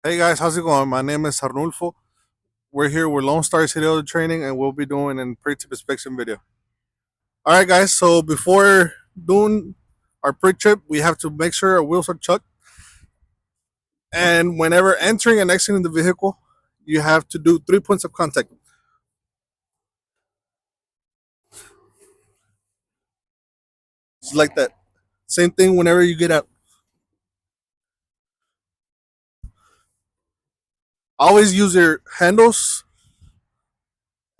Hey guys, how's it going? My name is Arnulfo. We're here with Lone Star CDL Training, and we'll be doing an pre-trip inspection video. All right, guys. So before doing our pre-trip, we have to make sure our wheels are checked. And whenever entering and exiting the vehicle, you have to do 3 points of contact. Just like that. Same thing whenever you get out. Always use your handles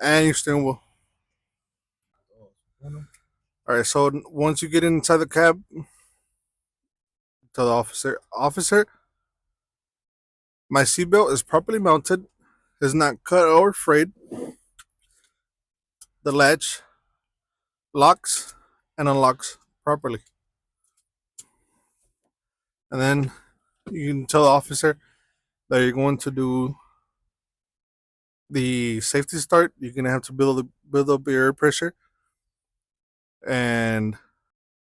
and your steering wheel. All right. So once you get inside the cab, tell the officer, my seatbelt is properly mounted, is not cut or frayed. The latch locks and unlocks properly. And then you can tell the officer that you're going to do the safety start. You're gonna have to build up your air pressure, and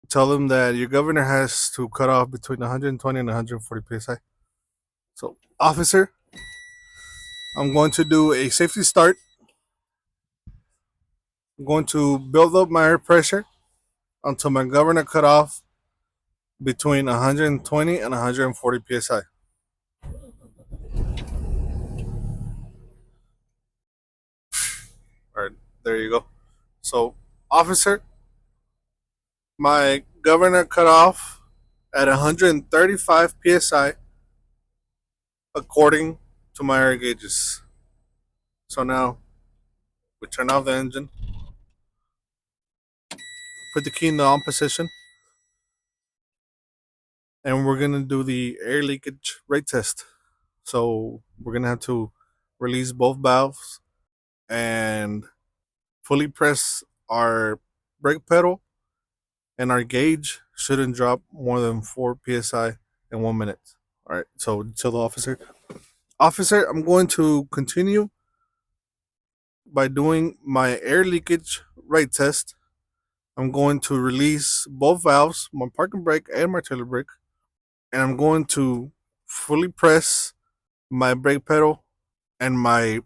tell them that your governor has to cut off between 120 and 140 psi. So, officer, I'm going to do a safety start. I'm going to build up my air pressure until my governor cut off between 120 and 140 psi. All right, there you go. So, officer, my governor cut off at 135 psi according to my air gauges. So now we turn off the engine, put the key in the on position, and we're gonna do the air leakage rate test. So we're gonna have to release both valves and fully press our brake pedal, and our gauge shouldn't drop more than 4 psi in 1 minute. All right. So tell the officer, I'm going to continue by doing my air leakage rate test. I'm going to release both valves, my parking brake and my trailer brake, and I'm going to fully press my brake pedal, and my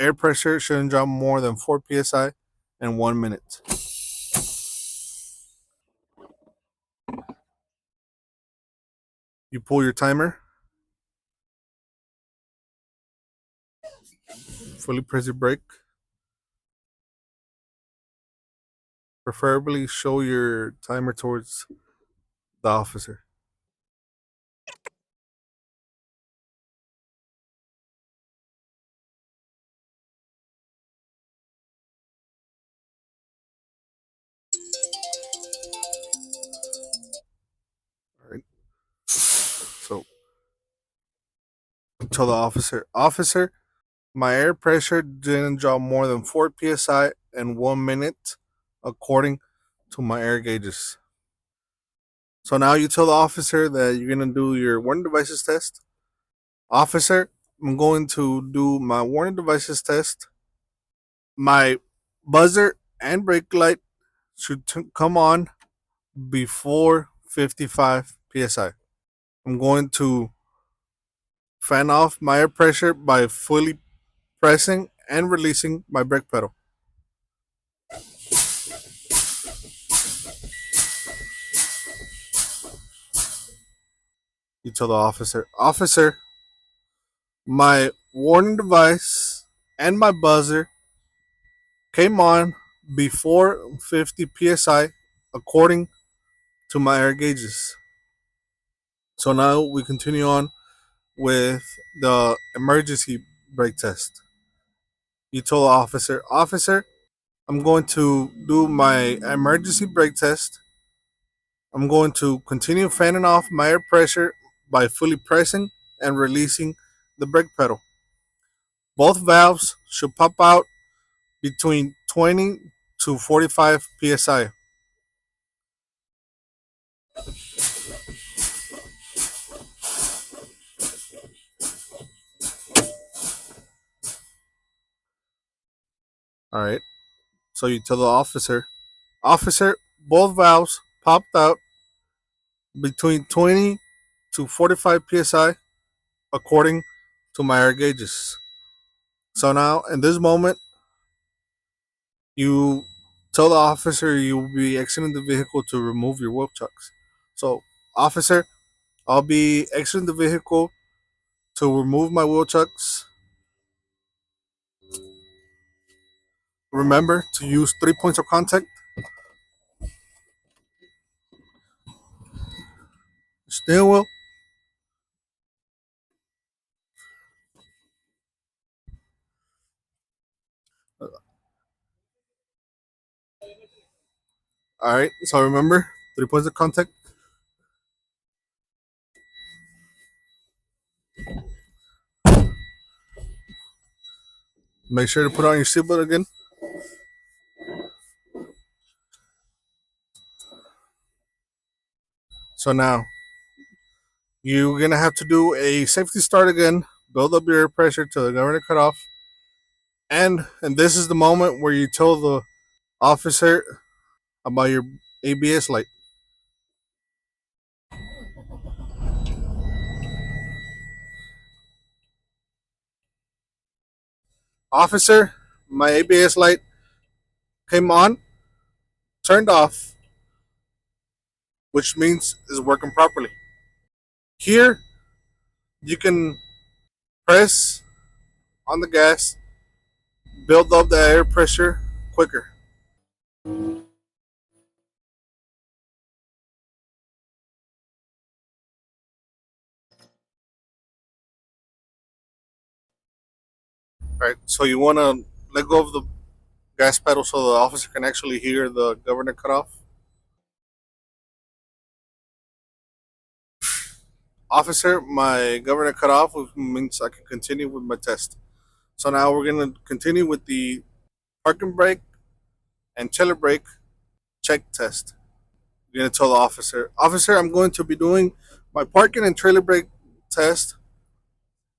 air pressure shouldn't drop more than 4 psi in 1 minute. You pull your timer, fully press your brake. Preferably show your timer towards the officer. All right. So tell the officer, my air pressure didn't drop more than 4 psi in 1 minute, according to my air gauges. So now you tell the officer that you're gonna do your warning devices test. Officer, I'm going to do my warning devices test. My buzzer and brake light should come on before 55 psi. I'm going to fan off my air pressure by fully pressing and releasing my brake pedal. You tell the officer, my warning device and my buzzer came on before 50 psi according to my air gauges. So now we continue on with the emergency brake test. You told the officer, I'm going to do my emergency brake test. I'm going to continue fanning off my air pressure by fully pressing and releasing the brake pedal. Both valves should pop out between 20 to 45 psi. All right. So you tell the officer, both valves popped out between 20 to 45 psi according to my air gauges. So now, in this moment, you tell the officer you will be exiting the vehicle to remove your wheel chucks. So, officer, I'll be exiting the vehicle to remove my wheel chucks. Remember to use 3 points of contact. Steering wheel. All right. So remember 3 points of contact. Make sure to put on your seatbelt again. So now you're gonna have to do a safety start again. Build up your air pressure till the governor cut off. And this is the moment where you tell the officer about your ABS light. Officer, my ABS light came on, turned off, which means it's working properly. Here, you can press on the gas, build up the air pressure quicker. Right. So you want to let go of the gas pedal so the officer can actually hear the governor cut off. Officer, my governor cut off, which means I can continue with my test. So now we're going to continue with the parking brake and trailer brake check test. You're going to tell the officer, I'm going to be doing my parking and trailer brake test.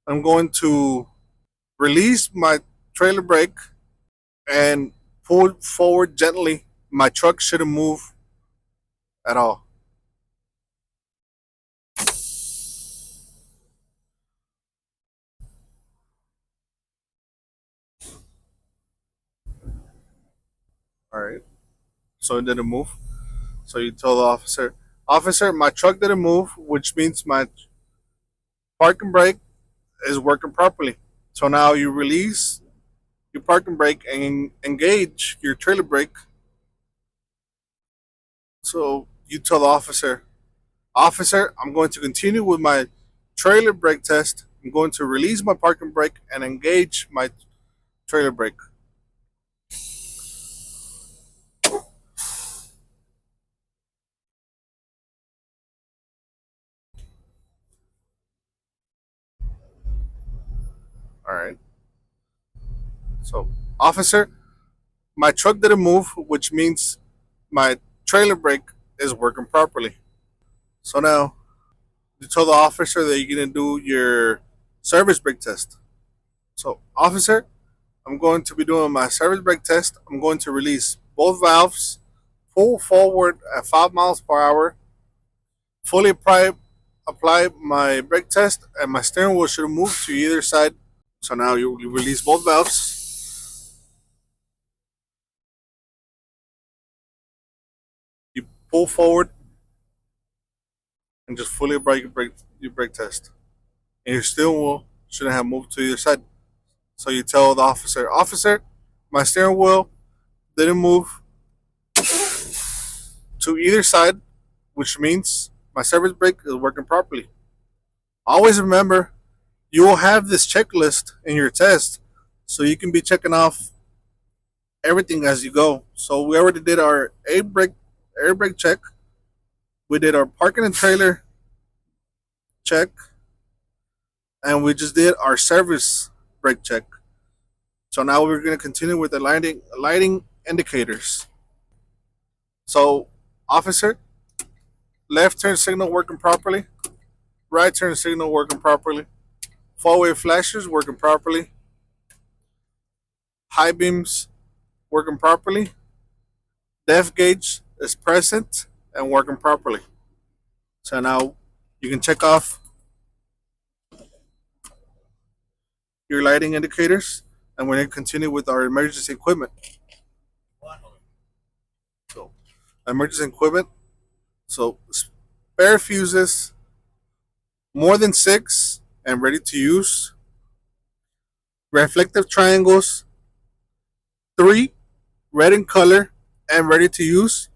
I'm going to release my trailer brake and pull forward gently. My truck shouldn't move at all. All right. So it didn't move. So you tell the officer, my truck didn't move, which means my parking brake is working properly. So now you release your parking brake and engage your trailer brake. So you tell the officer, I'm going to continue with my trailer brake test. I'm going to release my parking brake and engage my trailer brake. All right. So, officer, my truck didn't move, which means my trailer brake is working properly. So now you tell the officer that you're going to do your service brake test. So, officer, I'm going to be doing my service brake test. I'm going to release both valves, pull forward at 5 miles per hour, fully apply my brake test, and my steering wheel should move to either side. So now you release both valves, you pull forward, and just fully apply your brake test. And your steering wheel shouldn't have moved to either side. So you tell the officer, my steering wheel didn't move to either side, which means my service brake is working properly. Always remember, you will have this checklist in your test, so you can be checking off everything as you go. So we already did our air brake check. We did our parking and trailer check, and we just did our service brake check. So now we're going to continue with the lighting indicators. So, officer, left turn signal working properly, right turn signal working properly, four-way flashers working properly, high beams working properly, depth gauge is present and working properly. So now you can check off your lighting indicators, and we're going to continue with our emergency equipment. So, emergency equipment. So, spare fuses, more than six, and ready to use. Reflective triangles, three, red in color, and ready to use.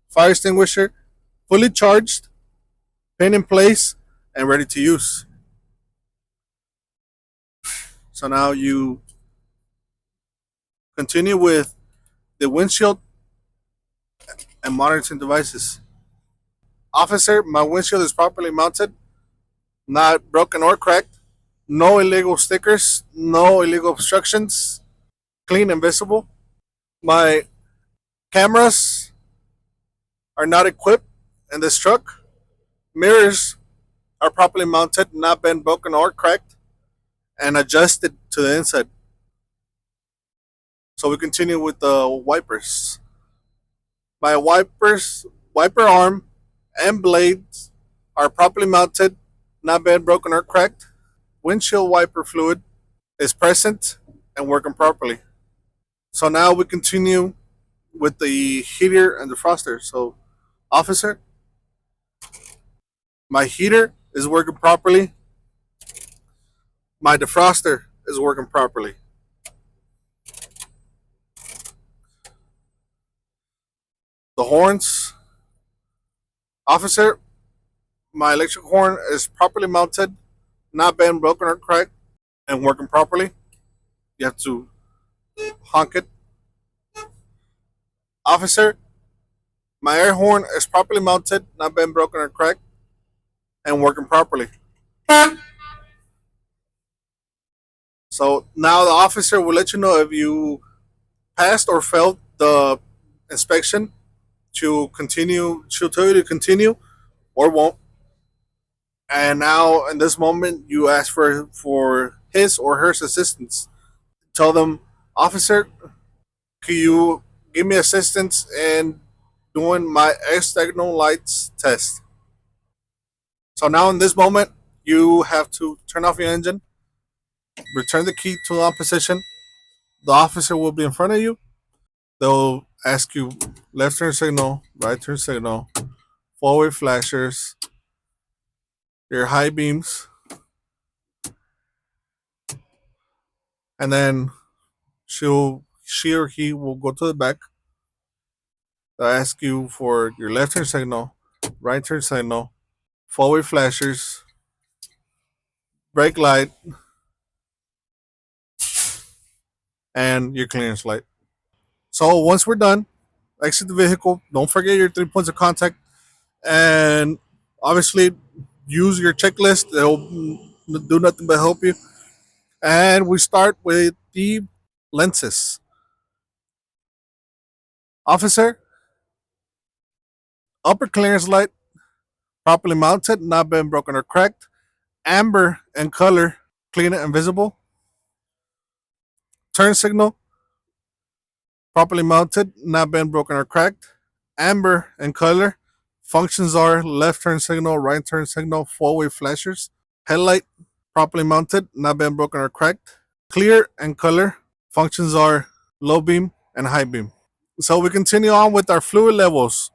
Fire extinguisher, fully charged, pin in place, and ready to use. So now you continue with the windshield and monitoring devices. Officer, my windshield is properly mounted, not broken or cracked. No illegal stickers, no illegal obstructions, clean and visible. My cameras are not equipped in this truck. Mirrors are properly mounted, not been broken or cracked, and adjusted to the inside. So we continue with the wipers. My wiper arm, and blades are properly mounted, not been broken or cracked. Windshield wiper fluid is present and working properly. So now we continue with the heater and defroster. So, officer, my heater is working properly. My defroster is working properly. The horns, officer, my electric horn is properly mounted, not been broken or cracked, and working properly. You have to honk it. Officer, my air horn is properly mounted, not been broken or cracked, and working properly. So now the officer will let you know if you passed or failed the inspection. To continue, she'll tell you to continue or won't. And now in this moment, you ask for his or her assistance. Tell them, officer, can you give me assistance in doing my external lights test? So now in this moment, you have to turn off your engine, return the key to the on position. The officer will be in front of you. They'll ask you left turn signal, right turn signal, forward flashers, your high beams, and then she or he will go to the back. They'll ask you for your left turn signal, right turn signal, forward flashers, brake light, and your clearance light. So once we're done, exit the vehicle. Don't forget your 3 points of contact, and obviously use your checklist. They'll do nothing but help you. And we start with the lenses. Officer, upper clearance light, properly mounted, not been broken or cracked. Amber in color, clean and visible. Turn signal, properly mounted, not been broken or cracked. Amber in color. Functions are left turn signal, right turn signal, four-way flashers. Headlight, properly mounted, not been broken or cracked. Clear in color. Functions are low beam and high beam. So we continue on with our fluid levels.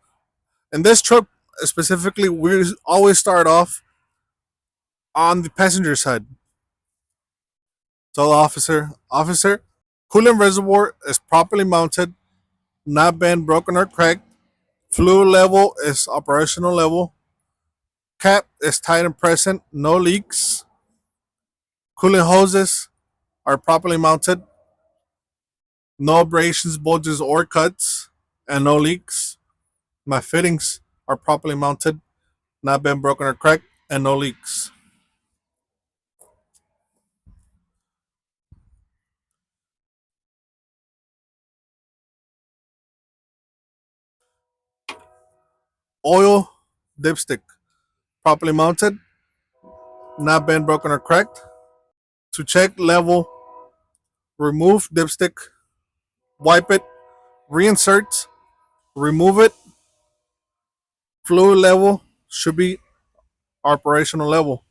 In this truck specifically, we always start off on the passenger side. So the officer, coolant reservoir is properly mounted, not been broken or cracked. Fluid level is operational level. Cap is tight and present, no leaks. Coolant hoses are properly mounted, no abrasions, bulges, or cuts, and no leaks. My fittings are properly mounted, not been broken or cracked, and no leaks. Oil dipstick, properly mounted, not been broken or cracked. To check level, remove dipstick, wipe it, reinsert, remove it. Fluid level should be operational level.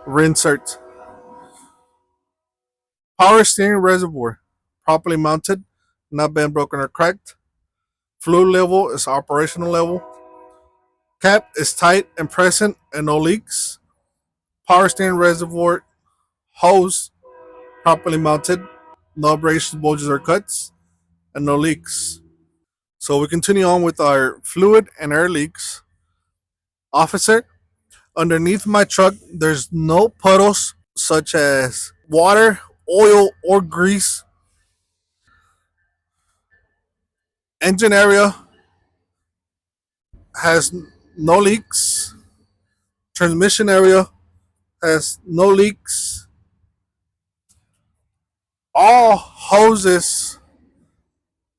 Reinsert. Power steering reservoir, properly mounted, not been broken or cracked. Fluid level is operational level. Cap is tight and present and no leaks. Power steering reservoir hose, properly mounted, no abrasions, bulges, or cuts, and no leaks. So we continue on with our fluid and air leaks. Officer, underneath my truck, there's no puddles such as water, oil, or grease. Engine area has no leaks. Transmission area has no leaks. All hoses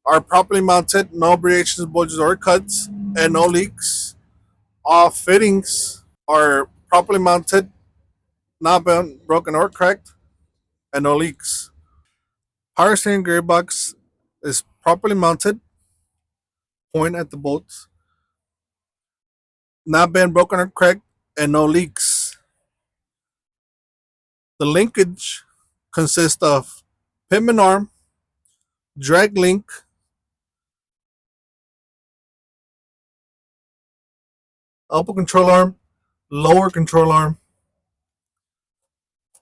are properly mounted, no abrasions, bulges, or cuts, and no leaks. All fittings are properly mounted, not been broken or cracked, and no leaks. Power steering gearbox is properly mounted, point at the bolts, not been broken or cracked, and no leaks. The linkage consists of pivot arm, drag link, upper control arm, lower control arm,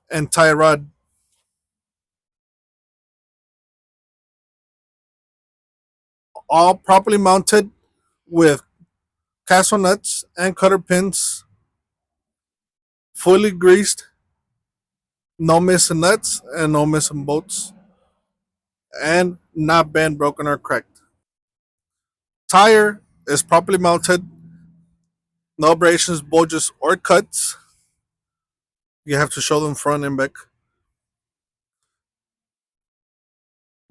and tie rod. All properly mounted with castle nuts and cutter pins, fully greased, no missing nuts and no missing bolts, and not bent, broken, or cracked. Tire is properly mounted, no abrasions, bulges, or cuts. You have to show them front and back.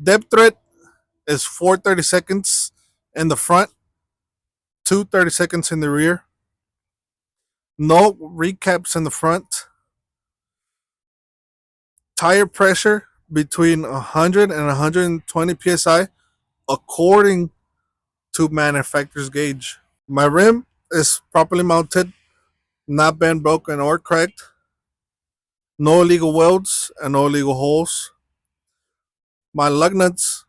Depth thread is 4/32 in the front, 2/32 in the rear. No recaps in the front. Tire pressure between 100 and 120 psi according to manufacturer's gauge. My rim is properly mounted, not bent, broken, or cracked. No illegal welds and no illegal holes. My lug nuts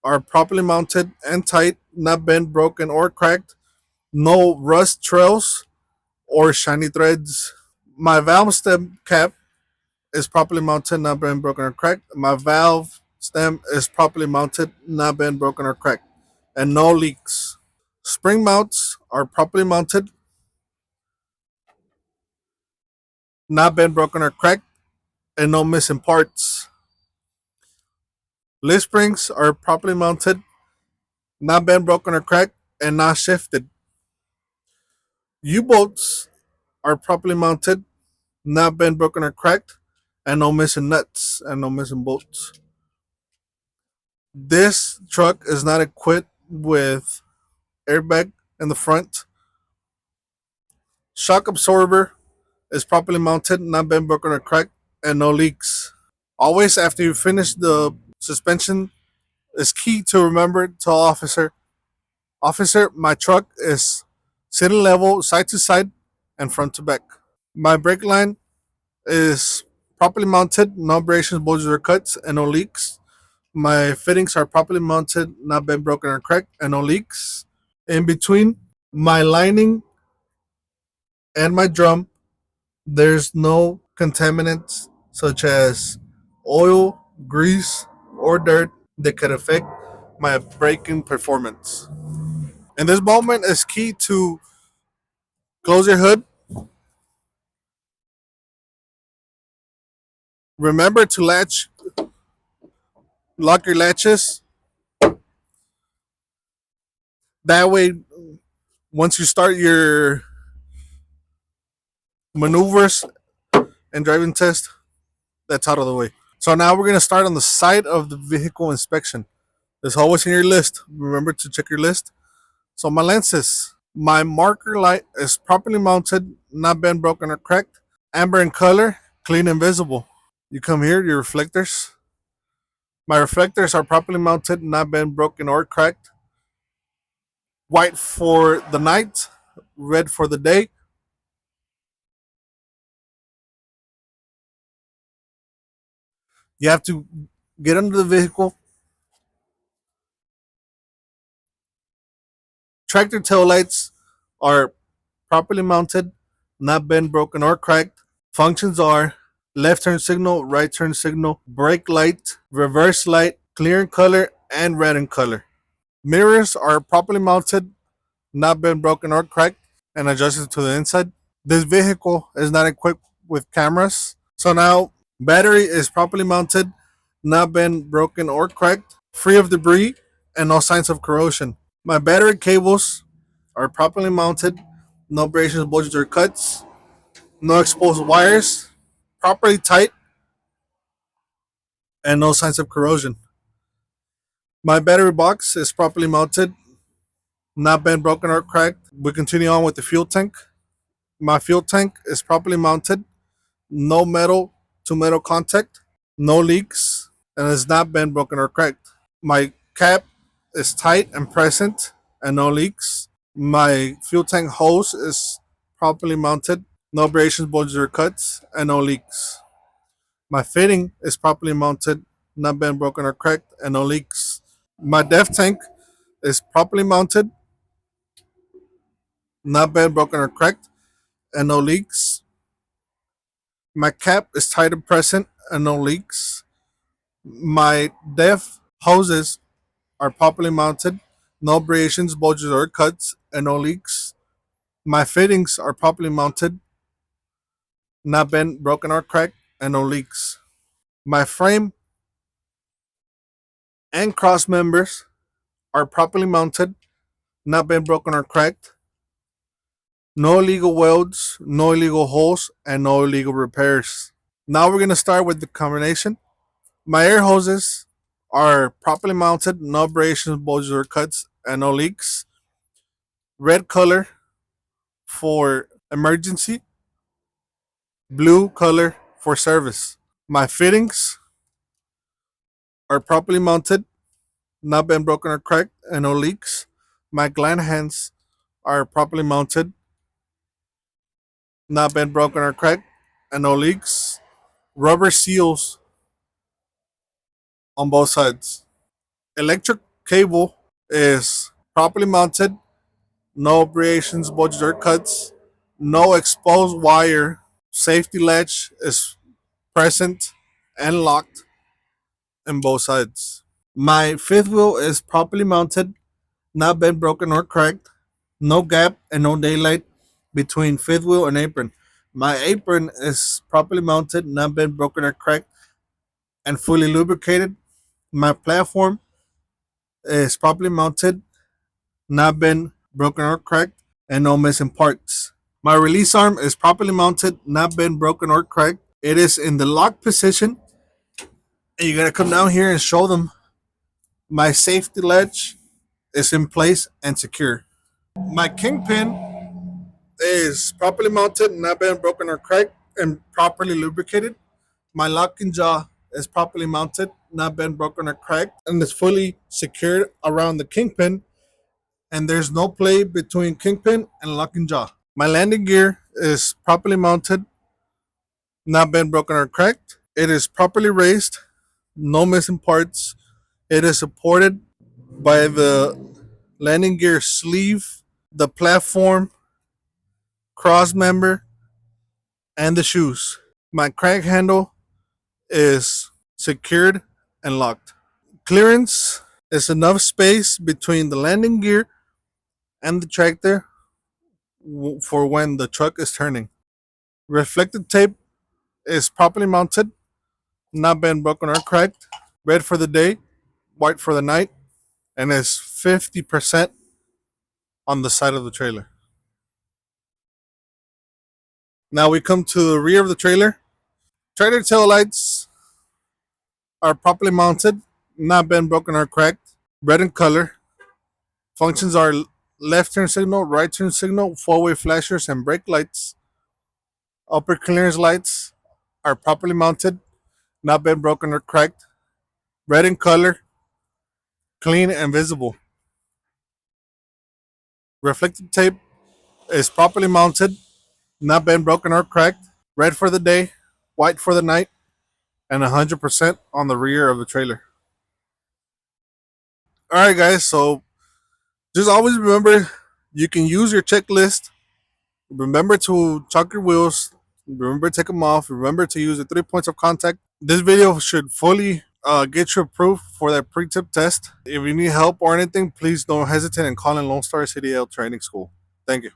are properly mounted and tight, not bent, broken, or cracked. No rust trails or shiny threads. My valve stem cap is properly mounted, not bent, broken, or cracked. My valve stem is properly mounted, not bent, broken, or cracked, and no leaks. Spring mounts are properly mounted, not bent, broken, or cracked, and no missing parts. Lift springs are properly mounted, not bent, broken, or cracked, and not shifted. U-bolts are properly mounted, not bent, broken, or cracked, and no missing nuts and no missing bolts. This truck is not equipped with airbag in the front. Shock absorber is properly mounted, not bent, broken, or cracked, and no leaks. Always after you finish the suspension, it's key to remember to officer, officer, my truck is sitting level, side to side, and front to back. My brake line is properly mounted, no abrasions, bulges, or cuts, and no leaks. My fittings are properly mounted, not been broken or cracked, and no leaks. In between my lining and my drum, there's no contaminants such as oil, grease, or dirt that could affect my braking performance. And this moment is key to close your hood. Remember to lock your latches. That way, once you start your maneuvers and driving test, that's out of the way. So now we're gonna start on the side of the vehicle inspection. There's always in your list. Remember to check your list. So my lenses, my marker light is properly mounted, not bent, broken, or cracked. Amber in color, clean and visible. You come here, your reflectors. My reflectors are properly mounted, not bent, broken, or cracked. White for the night, red for the day. You have to get under the vehicle. Tractor tail lights are properly mounted, not bent, broken, or cracked. Functions are left turn signal, right turn signal, brake light, reverse light, clear in color, and red in color. Mirrors are properly mounted, not been broken or cracked, and adjusted to the inside. This vehicle is not equipped with cameras. So now, battery is properly mounted, not been broken or cracked, free of debris, and no signs of corrosion. My battery cables are properly mounted, no abrasions, bulges, or cuts, no exposed wires, properly tight, and no signs of corrosion. My battery box is properly mounted, not been broken or cracked. We continue on with the fuel tank. My fuel tank is properly mounted, no metal to metal contact, no leaks, and has not been broken or cracked. My cap is tight and present and no leaks. My fuel tank hose is properly mounted, no abrasions, bulges, or cuts, and no leaks. My fitting is properly mounted, not been broken or cracked, and no leaks. My def tank is properly mounted, not been broken or cracked, and no leaks. My cap is tight and present and no leaks. My def hoses are properly mounted, no abrasions, bulges, or cuts, and no leaks. My fittings are properly mounted, not bent, broken, or cracked, and no leaks. My frame and cross members are properly mounted, not been broken or cracked. No illegal welds, no illegal holes, and no illegal repairs. Now we're gonna start with the combination. My air hoses are properly mounted, no abrasions, bulges, or cuts, and no leaks. Red color for emergency, blue color for service. My fittings are properly mounted, not been broken or cracked, and no leaks. My gland hands are properly mounted, not been broken or cracked, and no leaks. Rubber seals on both sides. Electric cable is properly mounted, no abrasions, bulges, or cuts, no exposed wire. Safety latch is present and locked in both sides. My fifth wheel is properly mounted, not been broken or cracked, no gap and no daylight between fifth wheel and apron. My apron is properly mounted, not been broken or cracked, and fully lubricated. My platform is properly mounted, not been broken or cracked, and no missing parts. My release arm is properly mounted, not been broken or cracked. It is in the lock position, and you gotta come down here and show them. My safety ledge is in place and secure. My kingpin is properly mounted, not been broken or cracked, and properly lubricated. My locking jaw is properly mounted, not been broken or cracked, and is fully secured around the kingpin, and there's no play between kingpin and locking jaw. My landing gear is properly mounted, not been broken or cracked. It is properly raised, no missing parts. It is supported by the landing gear sleeve, the platform, cross member, and the shoes. My crank handle is secured and locked. Clearance is enough space between the landing gear and the tractor for when the truck is turning. Reflective tape is properly mounted, not been broken or cracked. Red for the day, white for the night, and is 50% on the side of the trailer. Now we come to the rear of the trailer. Trailer tail lights are properly mounted, not been broken or cracked. Red in color. Functions are left turn signal, right turn signal, four-way flashers, and brake lights. Upper clearance lights are properly mounted, not been broken or cracked. Red in color, clean and visible. Reflective tape is properly mounted, not been broken or cracked. Red for the day, white for the night, and 100% on the rear of the trailer. All right, guys. So just always remember you can use your checklist. Remember to chalk your wheels. Remember to take them off. Remember to use the 3 points of contact. This video should fully get you approved for that pre-tip test. If you need help or anything, please don't hesitate and call in Lone Star CDL Training School. Thank you.